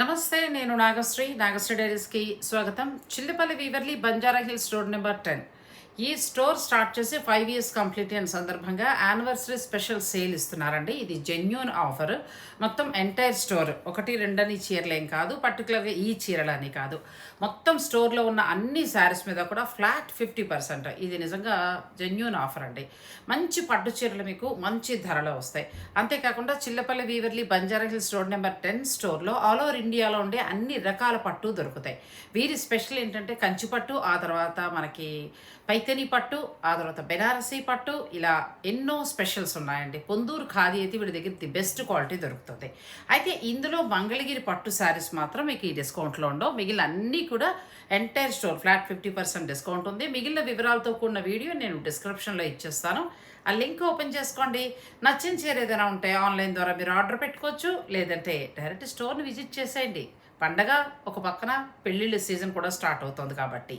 నమస్తే, నేను నాగశ్రీ. నాగశ్రీ డైరీస్కి స్వాగతం. Chillipalli వీవర్లీ Banjara hills road number 10. ఈ స్టోర్ స్టార్ట్ చేసి 5 years కంప్లీట్ అయిన సందర్భంగా యానివర్సరీ స్పెషల్ సేల్ ఇస్తున్నారండి. ఇది జెన్యూన్ ఆఫర్. మొత్తం ఎంటైర్ స్టోర్ 1, 2 అని చీరలేం కాదు, పర్టికులర్గా ఈ చీరలని కాదు, మొత్తం స్టోర్లో ఉన్న అన్ని శారీస్ మీద కూడా ఫ్లాట్ 50%. ఇది నిజంగా జెన్యూన్ ఆఫర్ అండి. మంచి పట్టు చీరలు మీకు మంచి ధరలో వస్తాయి. అంతేకాకుండా చిల్లపల్లి వీవర్లీ బంజారా హిల్స్ రోడ్ నెంబర్ 10 స్టోర్లో ఆల్ ఓవర్ ఇండియాలో ఉండే అన్ని రకాల పట్టు దొరుకుతాయి. వీరి స్పెషల్ ఏంటంటే కంచి పట్టు, ఆ తర్వాత మనకి పైతని పట్టు, ఆ తర్వాత బెనారసీ పట్టు, ఇలా ఎన్నో స్పెషల్స్ ఉన్నాయండి. పొందూరు ఖాదీ అయితే వీడి దగ్గర ది బెస్ట్ క్వాలిటీ దొరుకుతుంది. అయితే ఇందులో మంగళగిరి పట్టు శారీస్ మాత్రం మీకు ఈ డిస్కౌంట్లో ఉండవు. మిగిలిన అన్నీ కూడా ఎంటైర్ స్టోర్ ఫ్లాట్ 50% డిస్కౌంట్ ఉంది. మిగిలిన వివరాలతో కూడిన వీడియో నేను డిస్క్రిప్షన్లో ఇచ్చేస్తాను. ఆ లింక్ ఓపెన్ చేసుకోండి. నచ్చిన చీర ఏదైనా ఉంటే ఆన్లైన్ ద్వారా మీరు ఆర్డర్ పెట్టుకోవచ్చు, లేదంటే డైరెక్ట్ స్టోర్ని విజిట్ చేసేయండి. పండగ ఒక పక్కన, పెళ్ళిళ్ళ సీజన్ కూడా స్టార్ట్ అవుతుంది కాబట్టి.